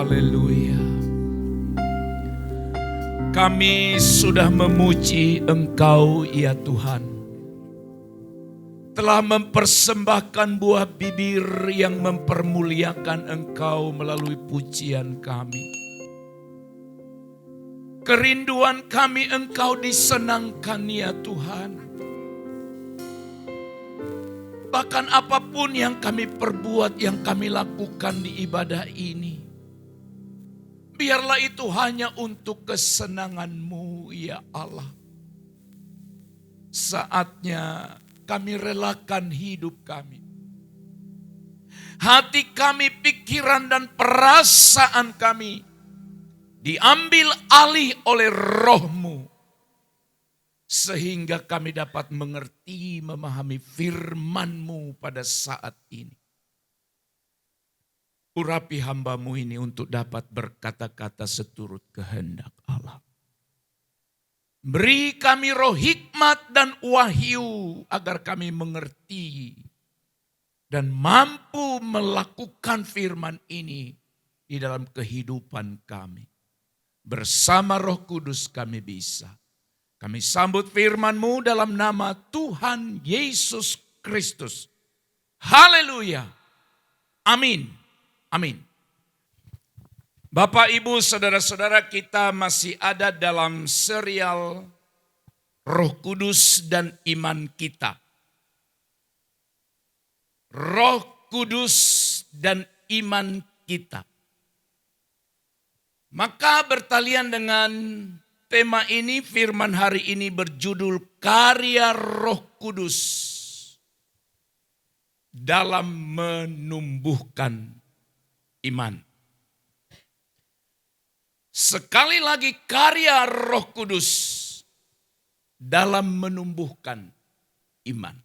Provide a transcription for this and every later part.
Haleluya. Kami sudah memuji Engkau ya Tuhan. Telah mempersembahkan buah bibir yang mempermuliakan Engkau melalui pujian kami. Kerinduan kami Engkau disenangkan ya Tuhan. Bahkan apapun yang kami perbuat, yang kami lakukan di ibadah ini, biarlah itu hanya untuk kesenangan-Mu ya Allah. Saatnya kami relakan hidup kami. Hati kami, pikiran dan perasaan kami diambil alih oleh Roh-Mu. Sehingga kami dapat mengerti, memahami firman-Mu pada saat ini. Urapi hamba-Mu ini untuk dapat berkata-kata seturut kehendak Allah. Beri kami roh hikmat dan wahyu agar kami mengerti dan mampu melakukan firman ini di dalam kehidupan kami. Bersama Roh Kudus kami bisa. Kami sambut firman-Mu dalam nama Tuhan Yesus Kristus. Haleluya. Amin. Amin. Bapak, Ibu, saudara-saudara, kita masih ada dalam serial Roh Kudus dan iman kita. Roh Kudus dan iman kita. Maka bertalian dengan tema ini, firman hari ini berjudul Karya Roh Kudus dalam menumbuhkan iman. Sekali lagi, karya Roh Kudus dalam menumbuhkan iman.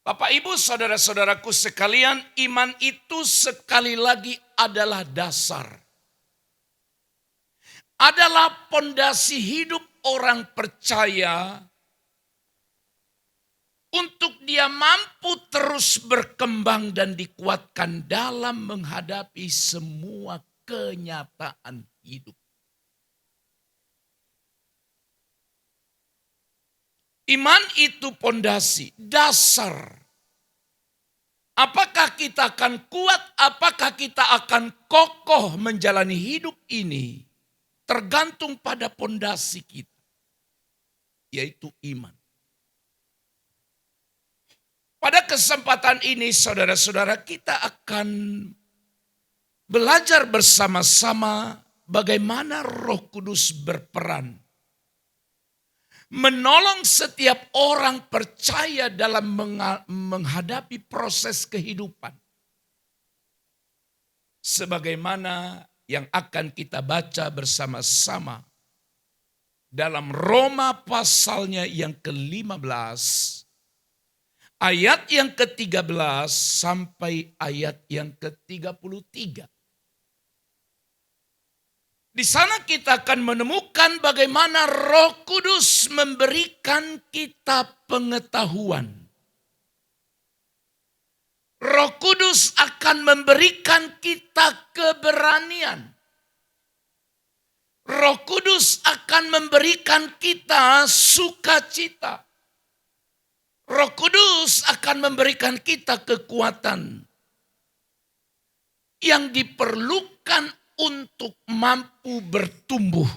Bapak, Ibu, saudara-saudaraku sekalian, iman itu sekali lagi adalah dasar. Adalah pondasi hidup orang percaya untuk dia mampu terus berkembang dan dikuatkan dalam menghadapi semua kenyataan hidup. Iman itu pondasi, dasar. Apakah kita akan kuat, apakah kita akan kokoh menjalani hidup ini, tergantung pada pondasi kita, yaitu iman. Pada kesempatan ini, saudara-saudara, kita akan belajar bersama-sama bagaimana Roh Kudus berperan menolong setiap orang percaya dalam menghadapi proses kehidupan. Sebagaimana yang akan kita baca bersama-sama dalam Roma pasalnya yang ke-15, ayat yang ke-13 sampai ayat yang ke-33. Di sana kita akan menemukan bagaimana Roh Kudus memberikan kita pengetahuan. Roh Kudus akan memberikan kita keberanian. Roh Kudus akan memberikan kita sukacita. Roh Kudus akan memberikan kita kekuatan yang diperlukan untuk mampu bertumbuh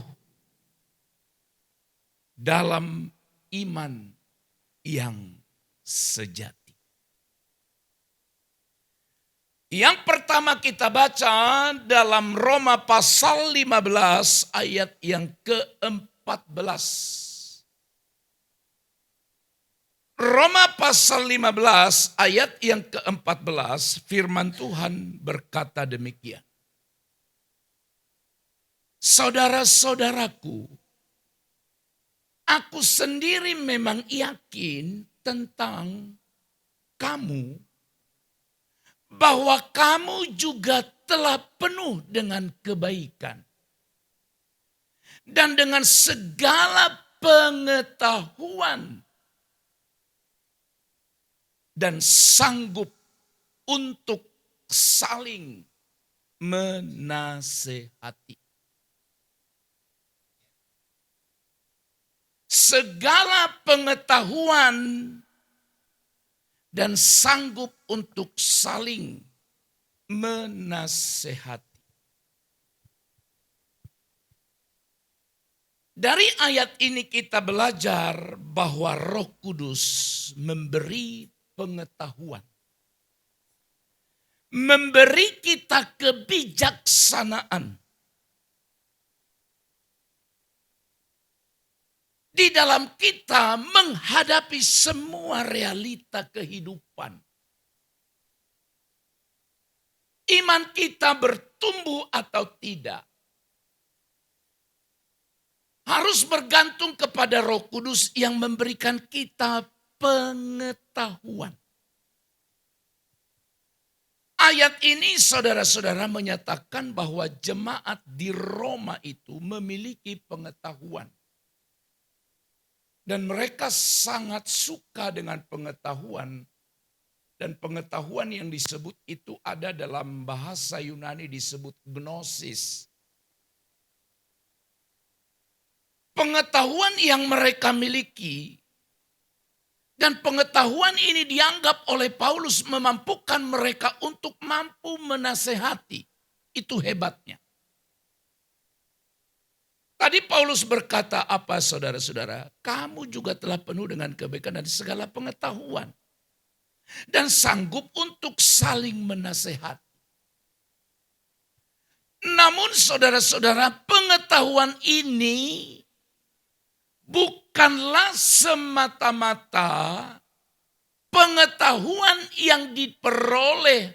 dalam iman yang sejati. Yang pertama kita baca dalam Roma pasal 15 ayat yang ke-14. Roma pasal 15 ayat yang ke-14, firman Tuhan berkata demikian. Saudara-saudaraku, aku sendiri memang yakin tentang kamu, bahwa kamu juga telah penuh dengan kebaikan dan dengan segala pengetahuan dan sanggup untuk saling menasehati. Segala pengetahuan dan sanggup untuk saling menasehati. Dari ayat ini kita belajar bahwa Roh Kudus memberi pengetahuan. Memberi kita kebijaksanaan. Di dalam kita menghadapi semua realita kehidupan. Iman kita bertumbuh atau tidak harus bergantung kepada Roh Kudus yang memberikan kita pengetahuan. Ayat ini saudara-saudara menyatakan bahwa jemaat di Roma itu memiliki pengetahuan. Dan mereka sangat suka dengan pengetahuan. Dan pengetahuan yang disebut itu ada dalam bahasa Yunani disebut gnosis. Pengetahuan yang mereka miliki dan pengetahuan ini dianggap oleh Paulus memampukan mereka untuk mampu menasehati. Itu hebatnya. Tadi Paulus berkata apa saudara-saudara? Kamu juga telah penuh dengan kebaikan dan segala pengetahuan. Dan sanggup untuk saling menasehati. Namun saudara-saudara pengetahuan ini bukanlah semata-mata pengetahuan yang diperoleh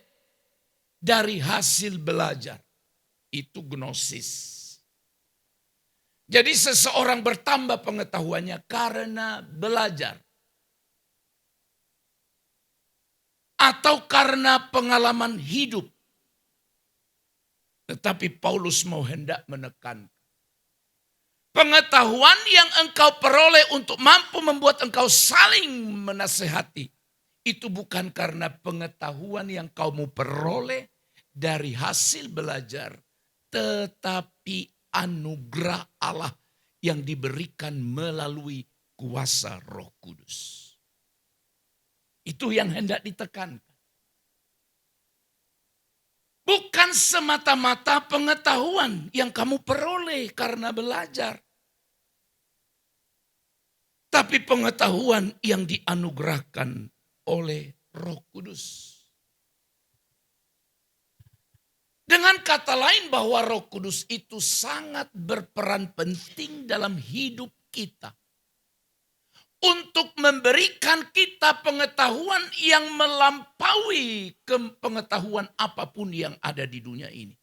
dari hasil belajar. Itu gnosis. Jadi seseorang bertambah pengetahuannya karena belajar. Atau karena pengalaman hidup. Tetapi Paulus mau hendak menekan. Pengetahuan yang engkau peroleh untuk mampu membuat engkau saling menasehati. Itu bukan karena pengetahuan yang kamu peroleh dari hasil belajar. Tetapi anugerah Allah yang diberikan melalui kuasa Roh Kudus. Itu yang hendak ditekankan. Bukan semata-mata pengetahuan yang kamu peroleh karena belajar. Tapi pengetahuan yang dianugerahkan oleh Roh Kudus. Dengan kata lain bahwa Roh Kudus itu sangat berperan penting dalam hidup kita. Untuk memberikan kita pengetahuan yang melampaui pengetahuan apapun yang ada di dunia ini.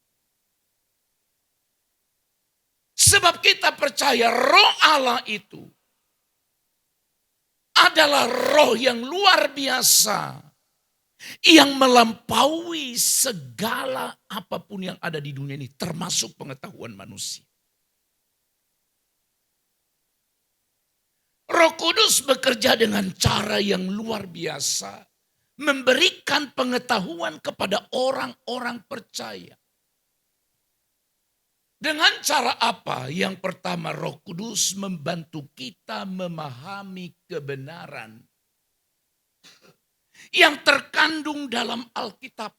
Sebab kita percaya Roh Allah itu adalah roh yang luar biasa. Yang melampaui segala apapun yang ada di dunia ini. Termasuk pengetahuan manusia. Roh Kudus bekerja dengan cara yang luar biasa. Memberikan pengetahuan kepada orang-orang percaya. Dengan cara apa? Yang pertama, Roh Kudus membantu kita memahami kebenaran yang terkandung dalam Alkitab.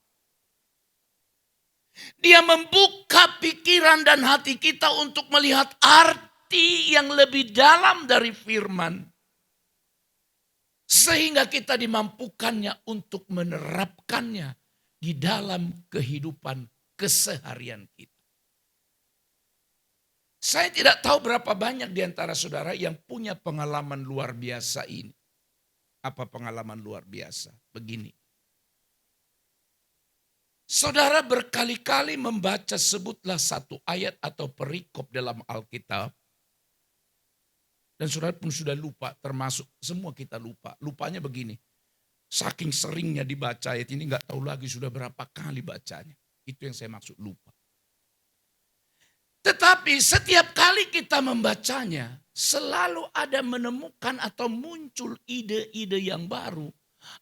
Dia membuka pikiran dan hati kita untuk melihat arti yang lebih dalam dari firman. Sehingga kita dimampukannya untuk menerapkannya di dalam kehidupan keseharian kita. Saya tidak tahu berapa banyak di antara saudara yang punya pengalaman luar biasa ini. Apa pengalaman luar biasa? Begini. Saudara berkali-kali membaca sebutlah satu ayat atau perikop dalam Alkitab. Dan saudara pun sudah lupa, termasuk semua kita lupa. Lupanya begini, saking seringnya dibaca ayat ini gak tahu lagi sudah berapa kali bacanya. Itu yang saya maksud lupa. Tetapi setiap kali kita membacanya, selalu ada menemukan atau muncul ide-ide yang baru.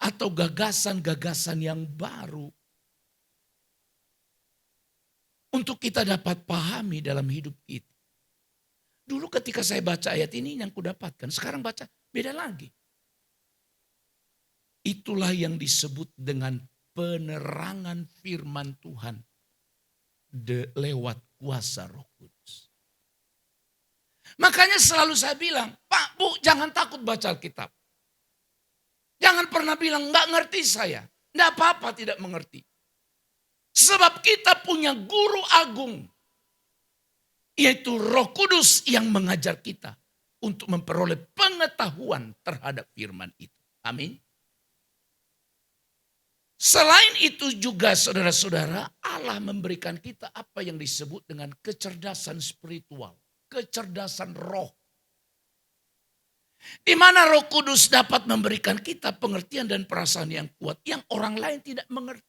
Atau gagasan-gagasan yang baru. untuk kita dapat pahami dalam hidup kita. Dulu ketika saya baca ayat ini yang kudapatkan, sekarang baca beda lagi. Itulah yang disebut dengan penerangan firman Tuhan lewat kuasa Roh Kudus. Makanya selalu saya bilang, Pak, Bu, jangan takut baca Alkitab. Jangan pernah bilang, enggak ngerti saya. Enggak apa-apa tidak mengerti. Sebab kita punya guru agung. Yaitu Roh Kudus yang mengajar kita untuk memperoleh pengetahuan terhadap firman itu. Amin. Selain itu juga saudara-saudara, Allah memberikan kita apa yang disebut dengan kecerdasan spiritual. Kecerdasan roh. Di mana Roh Kudus dapat memberikan kita pengertian dan perasaan yang kuat yang orang lain tidak mengerti.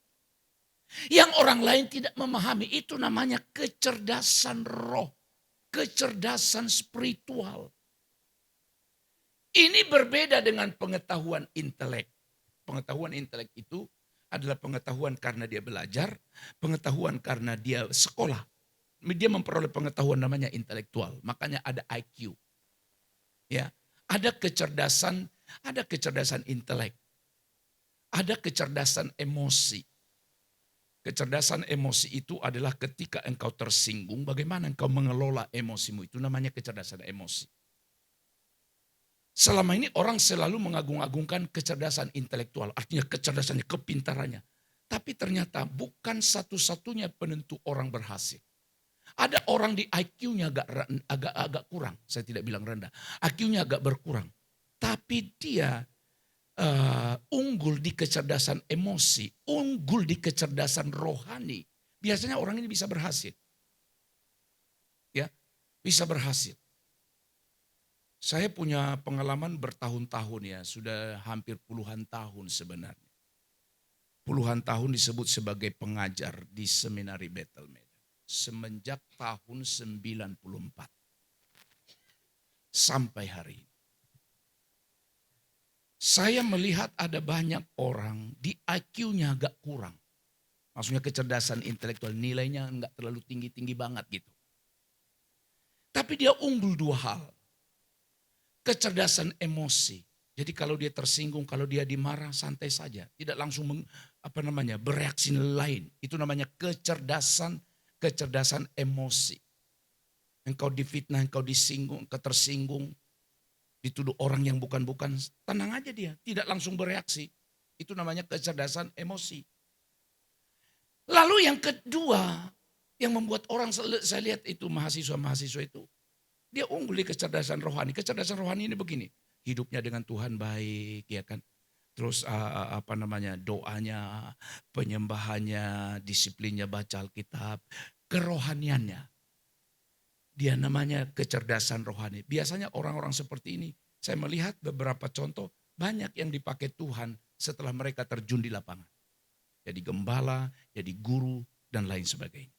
Yang orang lain tidak memahami, itu namanya kecerdasan roh. Kecerdasan spiritual. Ini berbeda dengan pengetahuan intelek. Pengetahuan intelek itu adalah pengetahuan karena dia belajar, pengetahuan karena dia sekolah. Dia memperoleh pengetahuan namanya intelektual. Makanya ada IQ. Ya, ada kecerdasan intelek. Ada kecerdasan emosi. Kecerdasan emosi itu adalah ketika engkau tersinggung, bagaimana engkau mengelola emosimu. Itu namanya kecerdasan emosi. Selama ini orang selalu mengagung-agungkan kecerdasan intelektual. Artinya kecerdasannya, kepintarannya. Tapi ternyata bukan satu-satunya penentu orang berhasil. Ada orang di IQ-nya agak kurang. Saya tidak bilang rendah. IQ-nya agak berkurang. Tapi dia unggul di kecerdasan emosi, unggul di kecerdasan rohani. Biasanya orang ini bisa berhasil. Ya, bisa berhasil. Saya punya pengalaman bertahun-tahun ya, sudah hampir puluhan tahun sebenarnya. Puluhan tahun disebut sebagai pengajar di seminari Bethel Medan. Semenjak tahun 94 sampai hari ini. Saya melihat ada banyak orang di IQ-nya agak kurang. Maksudnya kecerdasan intelektual, nilainya enggak terlalu tinggi-tinggi banget gitu. Tapi dia unggul dua hal. Kecerdasan emosi. Jadi kalau dia tersinggung, kalau dia dimarah, santai saja. Tidak langsung bereaksi lain. Itu namanya kecerdasan emosi. Engkau difitnah, engkau disinggung, engkau tersinggung. Dituduh orang yang bukan-bukan, tenang aja dia. Tidak langsung bereaksi. Itu namanya kecerdasan emosi. Lalu yang kedua, yang membuat orang, saya lihat itu mahasiswa-mahasiswa itu. Dia unggul di kecerdasan rohani. Kecerdasan rohani ini begini. Hidupnya dengan Tuhan baik, ya kan. Terus doanya, penyembahannya, disiplinnya baca Alkitab, kerohaniannya. Dia namanya kecerdasan rohani. Biasanya orang-orang seperti ini, saya melihat beberapa contoh, banyak yang dipakai Tuhan setelah mereka terjun di lapangan. Jadi gembala, jadi guru, dan lain sebagainya.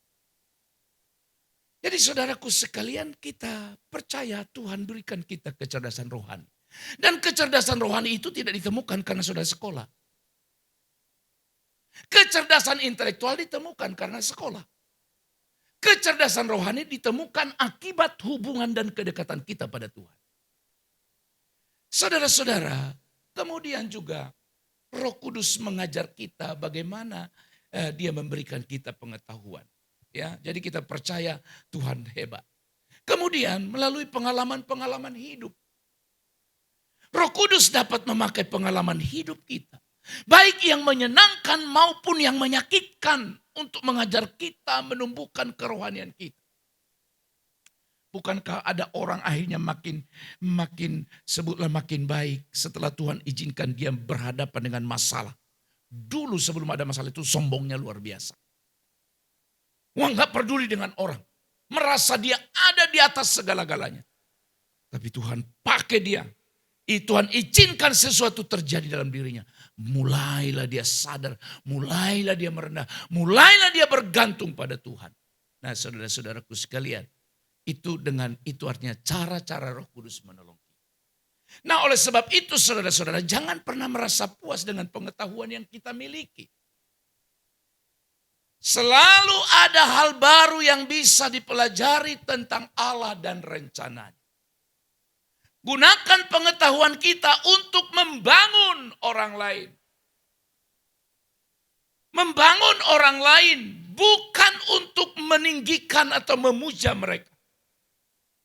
Jadi saudaraku sekalian, kita percaya Tuhan berikan kita kecerdasan rohani. Dan kecerdasan rohani itu tidak ditemukan karena saudara sekolah. Kecerdasan intelektual ditemukan karena sekolah. Kecerdasan rohani ditemukan akibat hubungan dan kedekatan kita pada Tuhan. Saudara-saudara, kemudian juga Roh Kudus mengajar kita bagaimana dia memberikan kita pengetahuan. Ya, jadi kita percaya Tuhan hebat. Kemudian melalui pengalaman-pengalaman hidup. Roh Kudus dapat memakai pengalaman hidup kita. Baik yang menyenangkan maupun yang menyakitkan. Untuk mengajar kita menumbuhkan kerohanian kita. Bukankah ada orang akhirnya makin baik setelah Tuhan izinkan dia berhadapan dengan masalah. Dulu sebelum ada masalah itu sombongnya luar biasa. Wah, gak peduli dengan orang. Merasa dia ada di atas segala-galanya. Tapi Tuhan pakai dia. Tuhan izinkan sesuatu terjadi dalam dirinya. Mulailah dia sadar, mulailah dia merendah, mulailah dia bergantung pada Tuhan. Nah saudara-saudaraku sekalian, itu artinya cara-cara Roh Kudus menolong kita. Nah oleh sebab itu saudara-saudara, jangan pernah merasa puas dengan pengetahuan yang kita miliki. Selalu ada hal baru yang bisa dipelajari tentang Allah dan rencananya. Gunakan pengetahuan kita untuk membangun orang lain. Membangun orang lain bukan untuk meninggikan atau memuja mereka.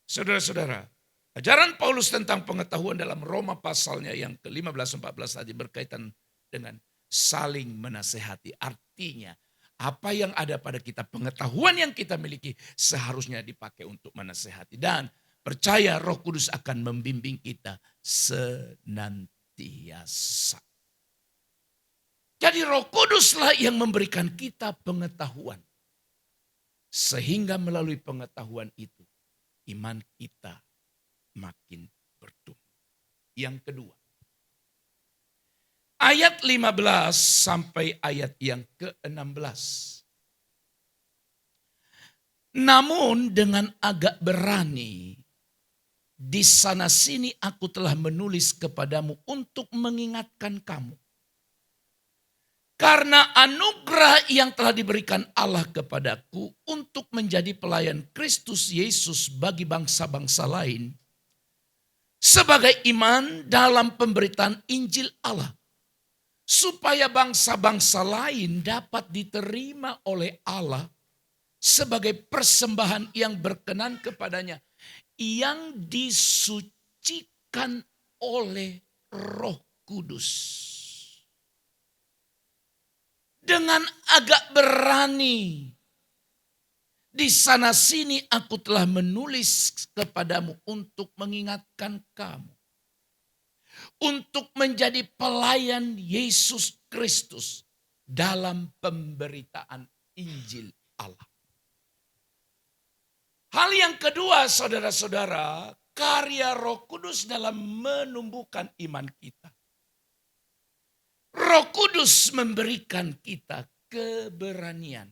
Saudara-saudara, ajaran Paulus tentang pengetahuan dalam Roma pasalnya yang ke-15-14 tadi berkaitan dengan saling menasehati. Artinya, apa yang ada pada kita, pengetahuan yang kita miliki seharusnya dipakai untuk menasehati. Dan percaya Roh Kudus akan membimbing kita senantiasa. Jadi Roh Kuduslah yang memberikan kita pengetahuan. Sehingga melalui pengetahuan itu, iman kita makin bertumbuh. Yang kedua, ayat 15 sampai ayat yang ke-16. Namun dengan agak berani, di sana sini aku telah menulis kepadamu untuk mengingatkan kamu. Karena anugerah yang telah diberikan Allah kepadaku untuk menjadi pelayan Kristus Yesus bagi bangsa-bangsa lain. Sebagai iman dalam pemberitaan Injil Allah. Supaya bangsa-bangsa lain dapat diterima oleh Allah sebagai persembahan yang berkenan kepadanya. Yang disucikan oleh Roh Kudus. Dengan agak berani. Di sana sini aku telah menulis kepadamu untuk mengingatkan kamu. Untuk menjadi pelayan Yesus Kristus dalam pemberitaan Injil Allah. Hal yang kedua saudara-saudara, karya Roh Kudus dalam menumbuhkan iman kita. Roh Kudus memberikan kita keberanian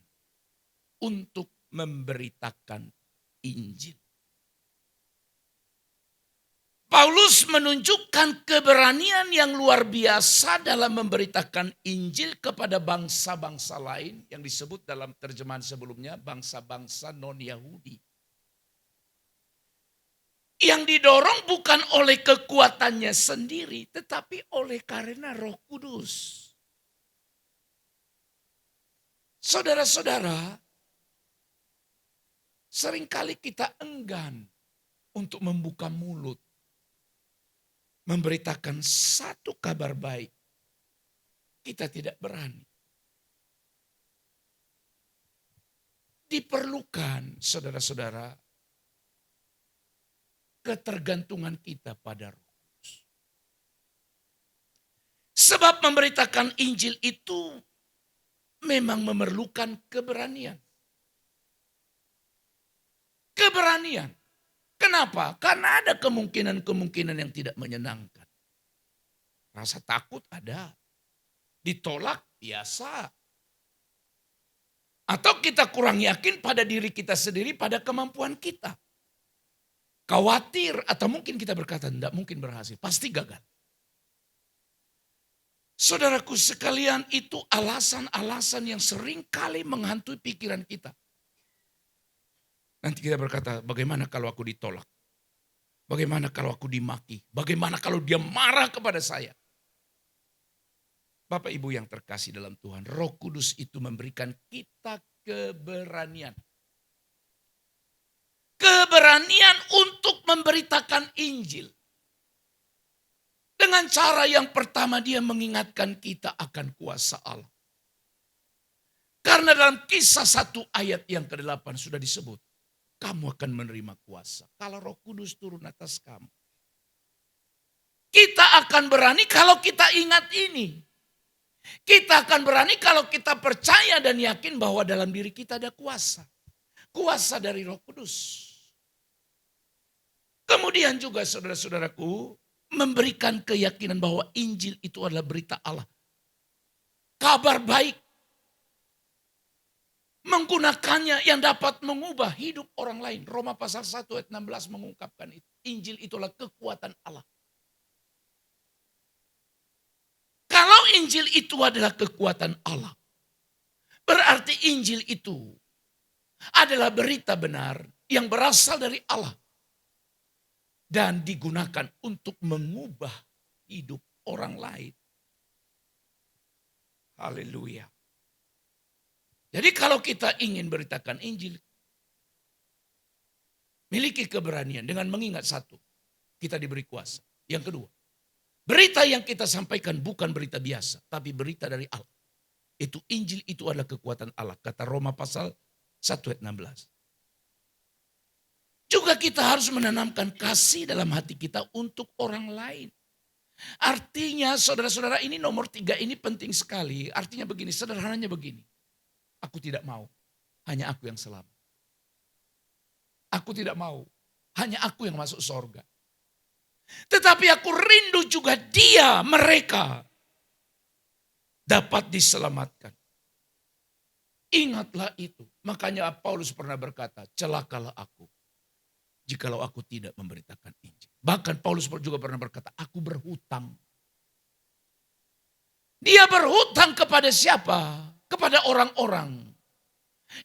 untuk memberitakan Injil. Paulus menunjukkan keberanian yang luar biasa dalam memberitakan Injil kepada bangsa-bangsa lain yang disebut dalam terjemahan sebelumnya bangsa-bangsa non-Yahudi. Yang didorong bukan oleh kekuatannya sendiri, tetapi oleh karena Roh Kudus. Saudara-saudara, seringkali kita enggan untuk membuka mulut. Memberitakan satu kabar baik. Kita tidak berani. Diperlukan, saudara-saudara, ketergantungan kita pada Roh Kudus. Sebab memberitakan Injil itu memang memerlukan keberanian. Keberanian. Kenapa? Karena ada kemungkinan-kemungkinan yang tidak menyenangkan. Rasa takut ada. Ditolak biasa. Atau kita kurang yakin pada diri kita sendiri, pada kemampuan kita. Khawatir atau mungkin kita berkata tidak mungkin berhasil, pasti gagal. Saudaraku sekalian, itu alasan-alasan yang sering kali menghantui pikiran kita. Nanti kita berkata, bagaimana kalau aku ditolak? Bagaimana kalau aku dimaki? Bagaimana kalau dia marah kepada saya? Bapak Ibu yang terkasih dalam Tuhan, Roh Kudus itu memberikan kita keberanian. Keberanian untuk memberitakan Injil. Dengan cara yang pertama dia mengingatkan kita akan kuasa Allah. Karena dalam Kisah 1 ayat yang ke-8 sudah disebut. Kamu akan menerima kuasa kalau Roh Kudus turun atas kamu. Kita akan berani kalau kita ingat ini. Kita akan berani kalau kita percaya dan yakin bahwa dalam diri kita ada kuasa. Kuasa dari Roh Kudus. Kemudian juga saudara-saudaraku memberikan keyakinan bahwa Injil itu adalah berita Allah. Kabar baik. Menggunakannya yang dapat mengubah hidup orang lain. Roma pasal 1 ayat 16 mengungkapkan itu. Injil itulah kekuatan Allah. Kalau Injil itu adalah kekuatan Allah. Berarti Injil itu adalah berita benar yang berasal dari Allah. Dan digunakan untuk mengubah hidup orang lain. Haleluya. Jadi kalau kita ingin beritakan Injil, miliki keberanian dengan mengingat satu, kita diberi kuasa. Yang kedua, berita yang kita sampaikan bukan berita biasa, tapi berita dari Allah. Itu Injil itu adalah kekuatan Allah. Kata Roma pasal 1 ayat 16. Juga kita harus menanamkan kasih dalam hati kita untuk orang lain. Artinya saudara-saudara ini nomor 3 ini penting sekali. Artinya begini, sederhananya begini. Aku tidak mau, hanya aku yang selamat. Aku tidak mau, hanya aku yang masuk surga. Tetapi aku rindu juga mereka dapat diselamatkan. Ingatlah itu. Makanya Paulus pernah berkata, celakalah aku jikalau aku tidak memberitakan Injil. Bahkan Paulus juga pernah berkata, aku berhutang. Dia berhutang kepada siapa? Kepada orang-orang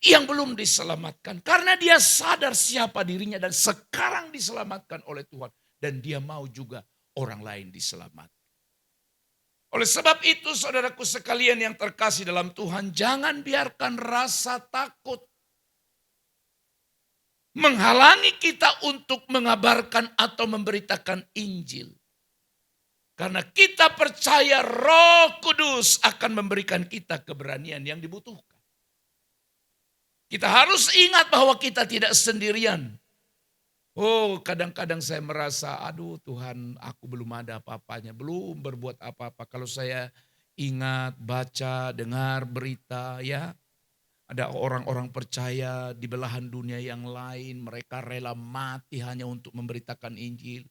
yang belum diselamatkan. Karena dia sadar siapa dirinya dan sekarang diselamatkan oleh Tuhan. Dan dia mau juga orang lain diselamatkan. Oleh sebab itu saudaraku sekalian yang terkasih dalam Tuhan, jangan biarkan rasa takut menghalangi kita untuk mengabarkan atau memberitakan Injil. Karena kita percaya Roh Kudus akan memberikan kita keberanian yang dibutuhkan. Kita harus ingat bahwa kita tidak sendirian. Oh, kadang-kadang saya merasa, aduh Tuhan, aku belum ada apa-apanya, belum berbuat apa-apa. Kalau saya ingat, baca, dengar berita, ya. Ada orang-orang percaya di belahan dunia yang lain, mereka rela mati hanya untuk memberitakan Injil.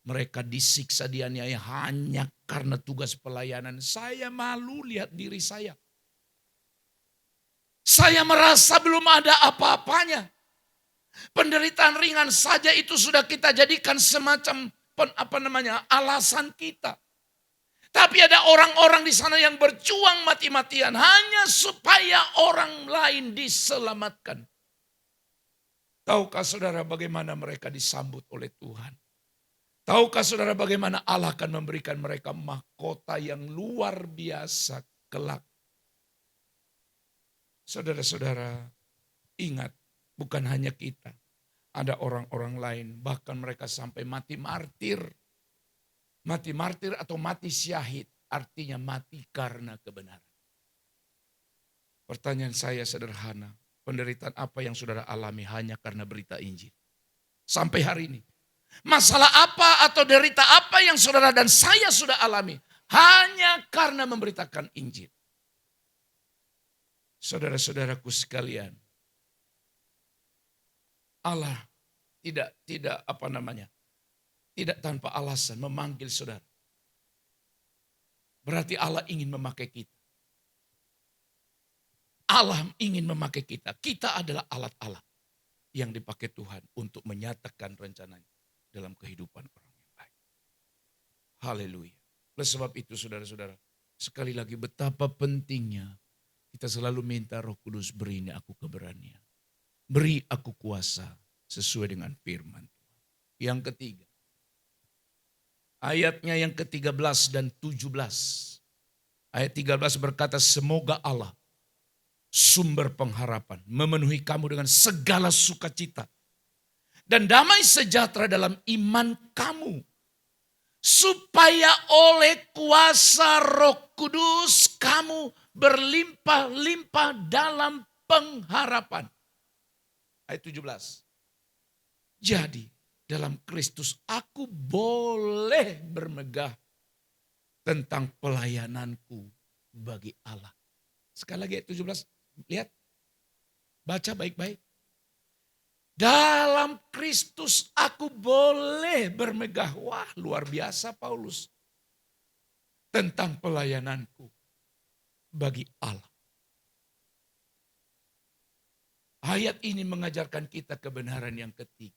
Mereka disiksa, dianiaya hanya karena tugas pelayanan. Saya malu lihat diri saya. Saya merasa belum ada apa-apanya. Penderitaan ringan saja itu sudah kita jadikan semacam alasan kita. Tapi ada orang-orang di sana yang berjuang mati-matian hanya supaya orang lain diselamatkan. Tahukah saudara bagaimana mereka disambut oleh Tuhan? Tahukah saudara bagaimana Allah akan memberikan mereka mahkota yang luar biasa kelak? Saudara-saudara, ingat, bukan hanya kita. Ada orang-orang lain, bahkan mereka sampai mati martir. Mati martir atau mati syahid, artinya mati karena kebenaran. Pertanyaan saya sederhana, penderitaan apa yang saudara alami hanya karena berita Injil? Sampai hari ini. Masalah apa atau derita apa yang saudara dan saya sudah alami hanya karena memberitakan Injil? Saudara-saudaraku sekalian, Allah tidak tanpa alasan memanggil saudara. Berarti Allah ingin memakai kita. Allah ingin memakai kita. Kita adalah alat Allah yang dipakai Tuhan untuk menyatakan rencananya dalam kehidupan orang yang lain. Haleluya. Oleh sebab itu saudara-saudara, sekali lagi betapa pentingnya kita selalu minta Roh Kudus, beri aku keberanian. Beri aku kuasa sesuai dengan firman Tuhan. Yang ketiga, ayatnya yang ke-13 dan 17. Ayat 13 berkata, semoga Allah, sumber pengharapan, memenuhi kamu dengan segala sukacita dan damai sejahtera dalam iman kamu, supaya oleh kuasa Roh Kudus kamu berlimpah-limpah dalam pengharapan. Ayat 17. Jadi dalam Kristus aku boleh bermegah tentang pelayananku bagi Allah. Sekali lagi ayat 17, lihat. Baca baik-baik. Dalam Kristus aku boleh bermegah. Wah, luar biasa Paulus. Tentang pelayananku bagi Allah. Ayat ini mengajarkan kita kebenaran yang ketiga.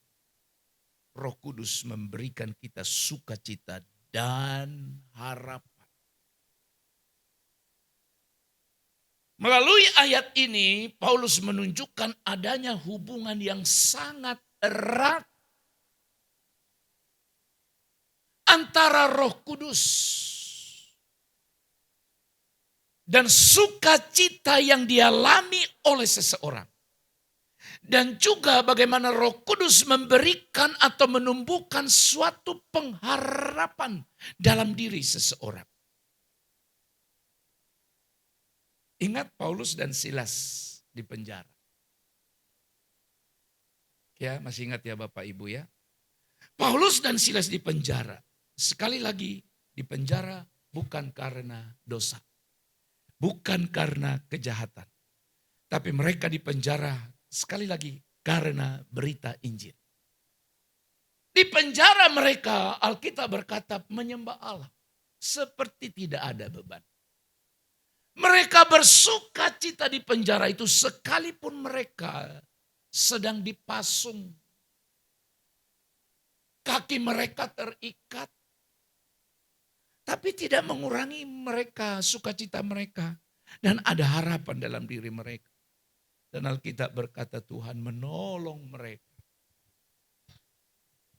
Roh Kudus memberikan kita sukacita dan harapan. Melalui ayat ini, Paulus menunjukkan adanya hubungan yang sangat erat antara Roh Kudus dan sukacita yang dialami oleh seseorang. Dan juga bagaimana Roh Kudus memberikan atau menumbuhkan suatu pengharapan dalam diri seseorang. Ingat Paulus dan Silas di penjara. Ya, masih ingat ya Bapak Ibu ya. Paulus dan Silas di penjara. Sekali lagi di penjara bukan karena dosa. Bukan karena kejahatan. Tapi mereka di penjara sekali lagi karena berita Injil. Di penjara mereka Alkitab berkata menyembah Allah. Seperti tidak ada beban. Mereka bersuka cita di penjara itu sekalipun mereka sedang dipasung. Kaki mereka terikat. Tapi tidak mengurangi mereka, sukacita mereka. Dan ada harapan dalam diri mereka. Dan Alkitab berkata Tuhan menolong mereka.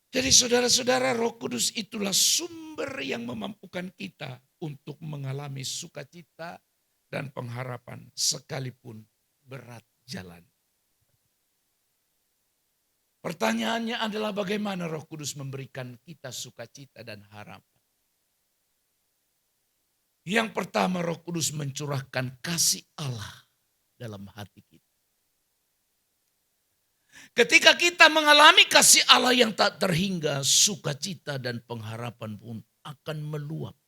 Jadi saudara-saudara, Roh Kudus itulah sumber yang memampukan kita untuk mengalami sukacita dan pengharapan sekalipun berat jalan. Pertanyaannya adalah bagaimana Roh Kudus memberikan kita sukacita dan harapan. Yang pertama, Roh Kudus mencurahkan kasih Allah dalam hati kita. Ketika kita mengalami kasih Allah yang tak terhingga, sukacita dan pengharapan pun akan meluap.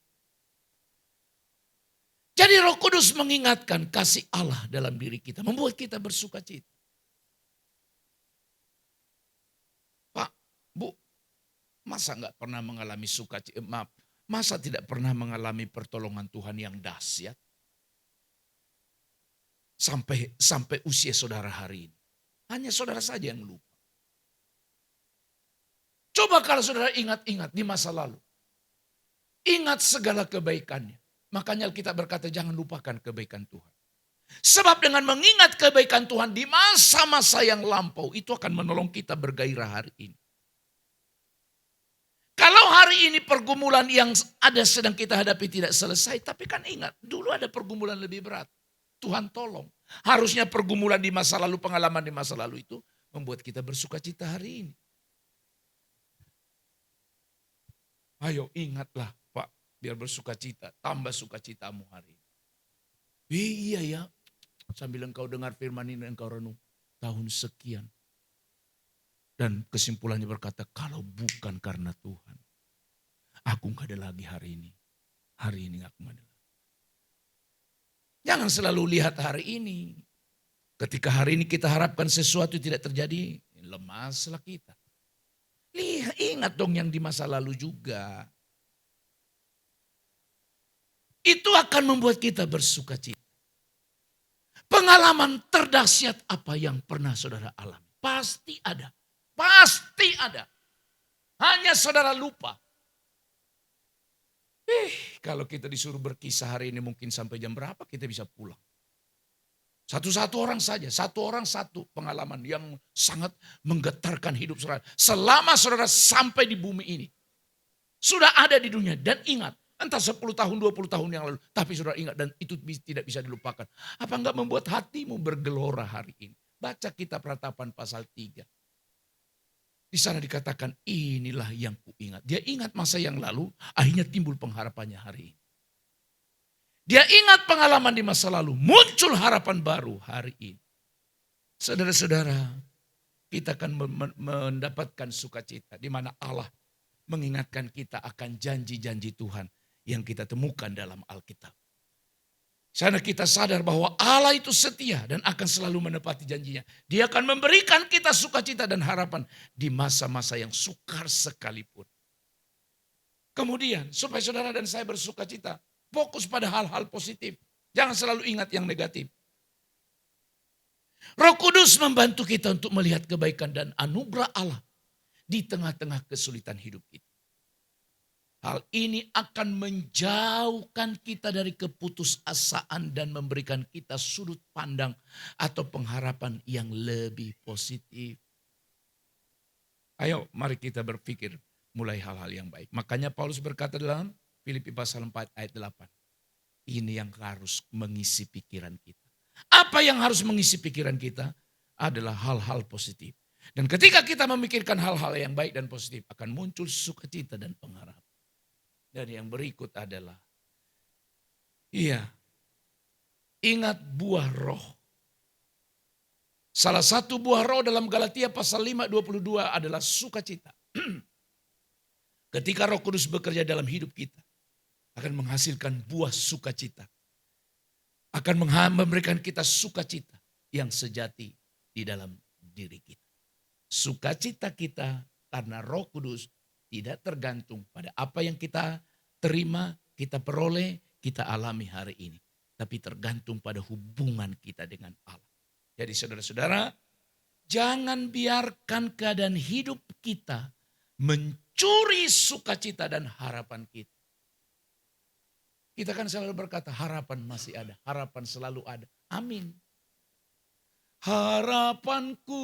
Jadi Roh Kudus mengingatkan kasih Allah dalam diri kita, membuat kita bersukacita. Pak, Bu, masa nggak pernah mengalami sukacita? Masa tidak pernah mengalami pertolongan Tuhan yang dahsyat? Sampai usia saudara hari ini. Hanya saudara saja yang lupa. Coba kalau saudara ingat-ingat di masa lalu. Ingat segala kebaikannya. Makanya Alkitab berkata jangan lupakan kebaikan Tuhan. Sebab dengan mengingat kebaikan Tuhan di masa-masa yang lampau, itu akan menolong kita bergairah hari ini. Kalau hari ini pergumulan yang ada sedang kita hadapi tidak selesai, tapi kan ingat dulu ada pergumulan lebih berat. Tuhan tolong. Harusnya pergumulan di masa lalu, pengalaman di masa lalu itu membuat kita bersukacita hari ini. Ayo ingatlah Pak, biar bersukacita, tambah sukacitamu hari ini. Iya ya, sambil engkau dengar firman ini engkau renung, tahun sekian. Dan kesimpulannya berkata, kalau bukan karena Tuhan, aku gak ada lagi hari ini. Hari ini aku gak ada lagi. Jangan selalu lihat hari ini. Ketika hari ini kita harapkan sesuatu tidak terjadi, lemaslah kita. Ingat dong yang di masa lalu juga. Itu akan membuat kita bersukacita. Pengalaman terdahsyat apa yang pernah saudara alami? Pasti ada. Pasti ada. Hanya saudara lupa. Kalau kita disuruh berkisah hari ini mungkin sampai jam berapa kita bisa pulang. Satu-satu orang saja, satu pengalaman yang sangat menggetarkan hidup saudara. Selama saudara sampai di bumi ini. Sudah ada di dunia dan ingat. Entah 10 tahun, 20 tahun yang lalu. Tapi saudara ingat dan itu tidak bisa dilupakan. Apa enggak membuat hatimu bergelora hari ini? Baca kitab Ratapan pasal 3. Di sana dikatakan inilah yang kuingat. Dia ingat masa yang lalu, akhirnya timbul pengharapannya hari ini. Dia ingat pengalaman di masa lalu, muncul harapan baru hari ini. Saudara-saudara, kita akan mendapatkan sukacita di mana Allah mengingatkan kita akan janji-janji Tuhan yang kita temukan dalam Alkitab. Sana kita sadar bahwa Allah itu setia dan akan selalu menepati janjinya. Dia akan memberikan kita sukacita dan harapan di masa-masa yang sukar sekalipun. Kemudian supaya saudara dan saya bersukacita, fokus pada hal-hal positif. Jangan selalu ingat yang negatif. Roh Kudus membantu kita untuk melihat kebaikan dan anugerah Allah di tengah-tengah kesulitan hidup kita. Hal ini akan menjauhkan kita dari keputusasaan dan memberikan kita sudut pandang atau pengharapan yang lebih positif. Ayo mari kita berpikir mulai hal-hal yang baik. Makanya Paulus berkata dalam Filipi pasal 4 ayat 8. Ini yang harus mengisi pikiran kita. Apa yang harus mengisi pikiran kita adalah hal-hal positif. Dan ketika kita memikirkan hal-hal yang baik dan positif, akan muncul sukacita dan pengharapan. Dan yang berikut adalah, ingat buah roh. Salah satu buah roh dalam Galatia pasal 5:22 adalah sukacita. Ketika Roh Kudus bekerja dalam hidup kita, akan menghasilkan buah sukacita. Akan memberikan kita sukacita yang sejati di dalam diri kita. Sukacita kita karena Roh Kudus tidak tergantung pada apa yang kita terima, kita peroleh, kita alami hari ini. Tapi tergantung pada hubungan kita dengan Allah. Jadi saudara-saudara, jangan biarkan keadaan hidup kita mencuri sukacita dan harapan kita. Kita kan selalu berkata harapan masih ada, harapan selalu ada. Amin. Harapanku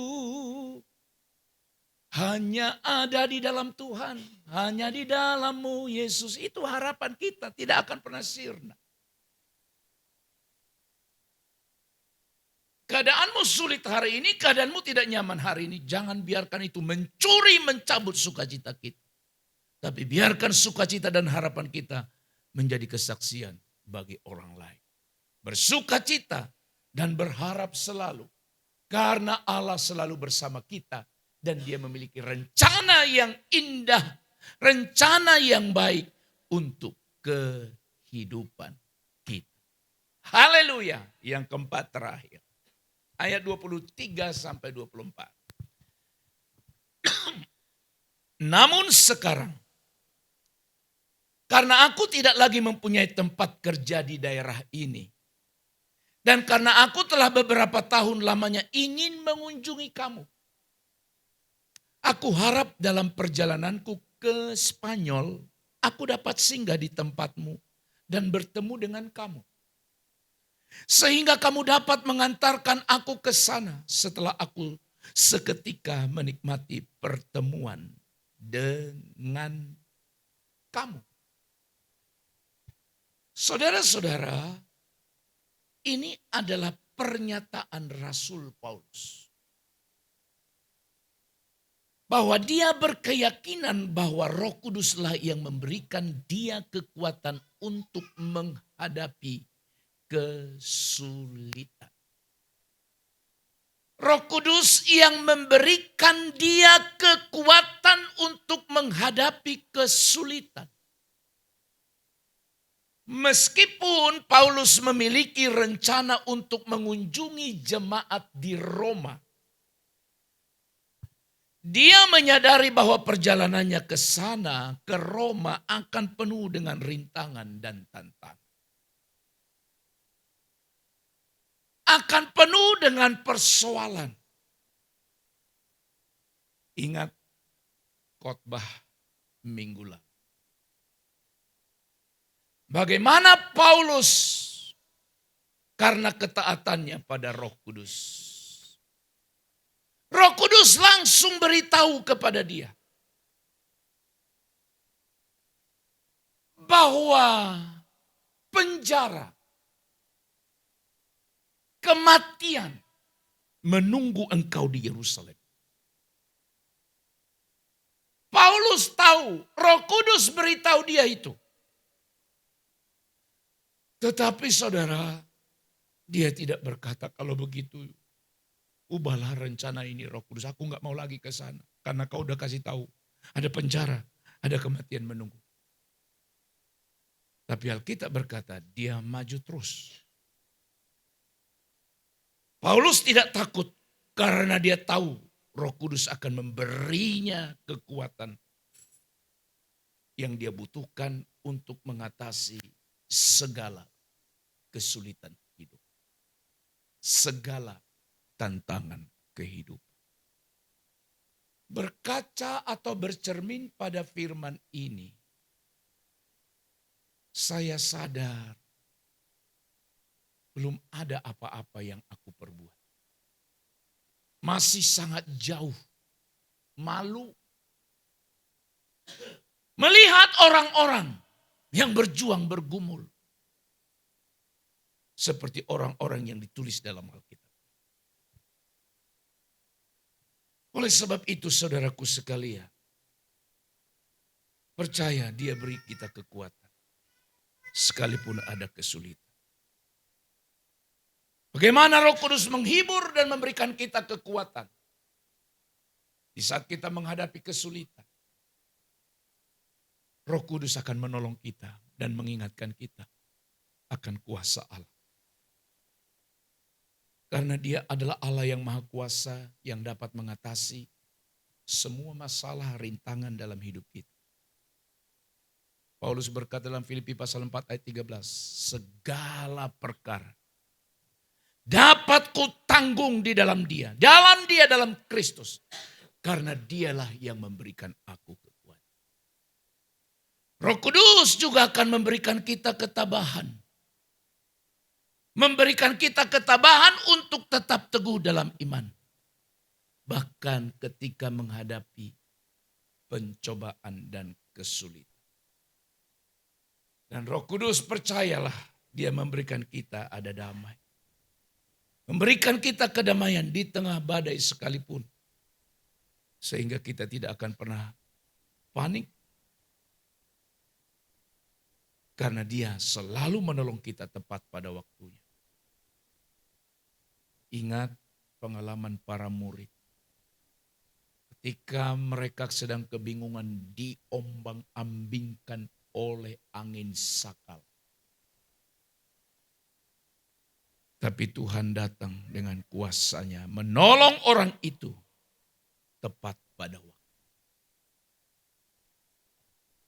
hanya ada di dalam Tuhan, hanya di dalam-Mu Yesus. Itu harapan kita, tidak akan pernah sirna. Keadaanmu sulit hari ini, keadaanmu tidak nyaman hari ini. Jangan biarkan itu mencabut sukacita kita. Tapi biarkan sukacita dan harapan kita menjadi kesaksian bagi orang lain. Bersukacita dan berharap selalu. Karena Allah selalu bersama kita. Dan dia memiliki rencana yang indah. Rencana yang baik untuk kehidupan kita. Haleluya. Yang keempat terakhir. Ayat 23 sampai 24. Namun sekarang, karena aku tidak lagi mempunyai tempat kerja di daerah ini. Dan karena aku telah beberapa tahun lamanya ingin mengunjungi kamu. Aku harap dalam perjalananku ke Spanyol, aku dapat singgah di tempatmu dan bertemu dengan kamu. Sehingga kamu dapat mengantarkan aku ke sana setelah aku seketika menikmati pertemuan dengan kamu. Saudara-saudara, ini adalah pernyataan Rasul Paulus. Bahwa dia berkeyakinan bahwa Roh Kuduslah yang memberikan dia kekuatan untuk menghadapi kesulitan. Roh Kudus yang memberikan dia kekuatan untuk menghadapi kesulitan. Meskipun Paulus memiliki rencana untuk mengunjungi jemaat di Roma. Dia menyadari bahwa perjalanannya ke sana, ke Roma akan penuh dengan rintangan dan tantangan. Akan penuh dengan persoalan. Ingat khotbah minggu lalu. Bagaimana Paulus karena ketaatannya pada Roh Kudus. Roh Kudus langsung beritahu kepada dia bahwa penjara, kematian menunggu engkau di Yerusalem. Paulus tahu, Roh Kudus beritahu dia itu. Tetapi saudara, dia tidak berkata kalau begitu, ubahlah rencana ini Roh Kudus. Aku gak mau lagi ke sana. Karena kau udah kasih tahu. Ada penjara, ada kematian menunggu. Tapi Alkitab berkata dia maju terus. Paulus tidak takut karena dia tahu Roh Kudus akan memberinya kekuatan yang dia butuhkan untuk mengatasi segala kesulitan hidup. Segala tantangan kehidupan. Berkaca atau bercermin pada firman ini, saya sadar belum ada apa-apa yang aku perbuat. Masih sangat jauh, malu. Melihat orang-orang yang berjuang bergumul. Seperti orang-orang yang ditulis dalam Alkitab. Oleh sebab itu saudaraku sekalian, percaya Dia beri kita kekuatan. Sekalipun ada kesulitan. Bagaimana Roh Kudus menghibur dan memberikan kita kekuatan. Di saat kita menghadapi kesulitan. Roh Kudus akan menolong kita dan mengingatkan kita akan kuasa Allah. Karena Dia adalah Allah yang Maha Kuasa yang dapat mengatasi semua masalah rintangan dalam hidup kita. Paulus berkata dalam Filipi pasal 4 ayat 13, segala perkara dapat kutanggung di dalam Dia, dalam Kristus. Karena Dialah yang memberikan aku kekuatan. Roh Kudus juga akan memberikan kita ketabahan. Memberikan kita ketabahan untuk tetap teguh dalam iman. Bahkan ketika menghadapi pencobaan dan kesulitan. Dan Roh Kudus percayalah Dia memberikan kita ada damai. Memberikan kita kedamaian di tengah badai sekalipun. Sehingga kita tidak akan pernah panik. Karena Dia selalu menolong kita tepat pada waktunya. Ingat pengalaman para murid. Ketika mereka sedang kebingungan diombang-ambingkan oleh angin sakal. Tapi Tuhan datang dengan kuasanya menolong orang itu tepat pada waktu.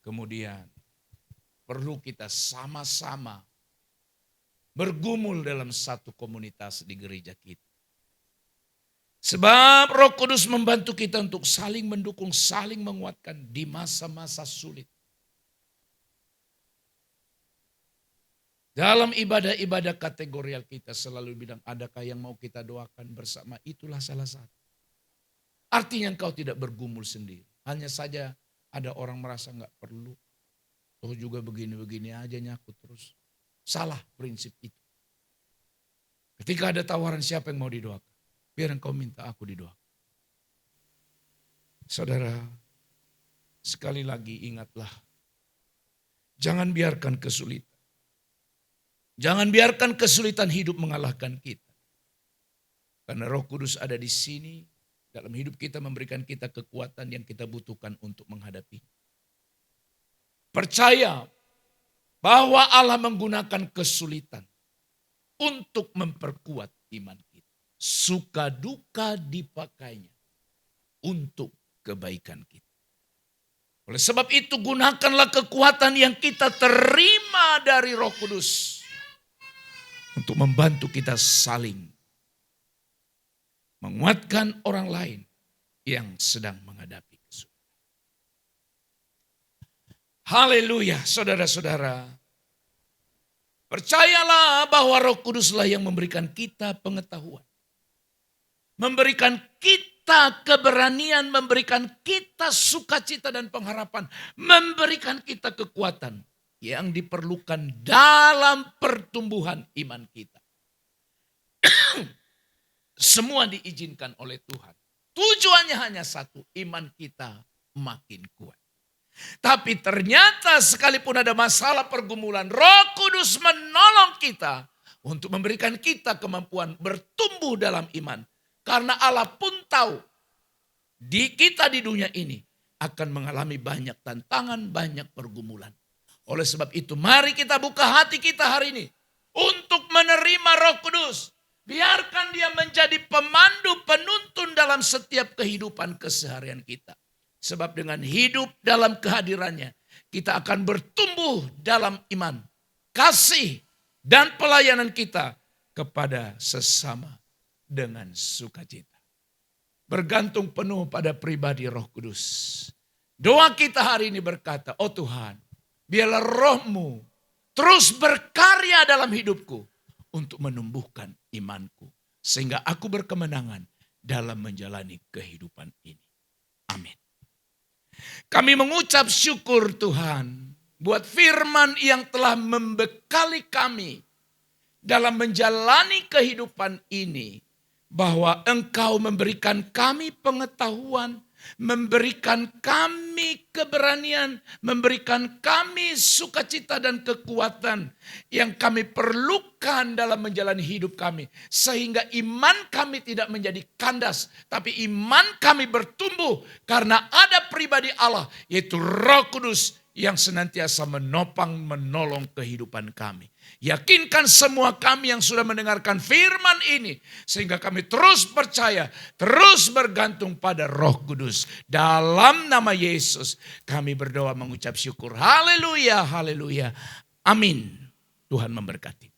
Kemudian perlu kita sama-sama bergumul dalam satu komunitas di gereja kita. Sebab Roh Kudus membantu kita untuk saling mendukung, saling menguatkan di masa-masa sulit. Dalam ibadah-ibadah kategorial kita selalu bilang, adakah yang mau kita doakan bersama? Itulah salah satu. Artinya engkau tidak bergumul sendiri. Hanya saja ada orang merasa enggak perlu. Oh juga begini-begini aja nyakut terus. Salah prinsip itu. Ketika ada tawaran siapa yang mau didoakan. Biar engkau minta aku didoakan. Saudara, sekali lagi ingatlah. Jangan biarkan kesulitan. Jangan biarkan kesulitan hidup mengalahkan kita. Karena Roh Kudus ada di sini. Dalam hidup kita memberikan kita kekuatan yang kita butuhkan untuk menghadapi. Percaya bahwa Allah menggunakan kesulitan untuk memperkuat iman kita. Suka duka dipakainya untuk kebaikan kita. Oleh sebab itu gunakanlah kekuatan yang kita terima dari Roh Kudus. Untuk membantu kita saling menguatkan orang lain yang sedang menghadapi kesulitan. Haleluya, saudara-saudara. Percayalah bahwa Roh Kuduslah yang memberikan kita pengetahuan. Memberikan kita keberanian, memberikan kita sukacita dan pengharapan. Memberikan kita kekuatan yang diperlukan dalam pertumbuhan iman kita. Semua diizinkan oleh Tuhan. Tujuannya hanya satu, iman kita makin kuat. Tapi ternyata sekalipun ada masalah pergumulan, Roh Kudus menolong kita untuk memberikan kita kemampuan bertumbuh dalam iman. Karena Allah pun tahu kita di dunia ini akan mengalami banyak tantangan, banyak pergumulan. Oleh sebab itu mari kita buka hati kita hari ini untuk menerima Roh Kudus. Biarkan Dia menjadi pemandu, penuntun dalam setiap kehidupan keseharian kita. Sebab dengan hidup dalam kehadirannya, kita akan bertumbuh dalam iman, kasih, dan pelayanan kita kepada sesama dengan sukacita. Bergantung penuh pada pribadi Roh Kudus. Doa kita hari ini berkata, oh Tuhan, biarlah Roh-Mu terus berkarya dalam hidupku untuk menumbuhkan imanku. Sehingga aku berkemenangan dalam menjalani kehidupan ini. Amin. Kami mengucap syukur Tuhan buat firman yang telah membekali kami dalam menjalani kehidupan ini. Bahwa Engkau memberikan kami pengetahuan, memberikan kami keberanian, memberikan kami sukacita dan kekuatan yang kami perlukan dalam menjalani hidup kami. Sehingga iman kami tidak menjadi kandas, tapi iman kami bertumbuh karena ada pribadi Allah, yaitu Roh Kudus yang senantiasa menopang, menolong kehidupan kami. Yakinkan semua kami yang sudah mendengarkan firman ini, sehingga kami terus percaya, terus bergantung pada Roh Kudus. Dalam nama Yesus kami berdoa mengucap syukur. Haleluya, haleluya. Amin. Tuhan memberkati.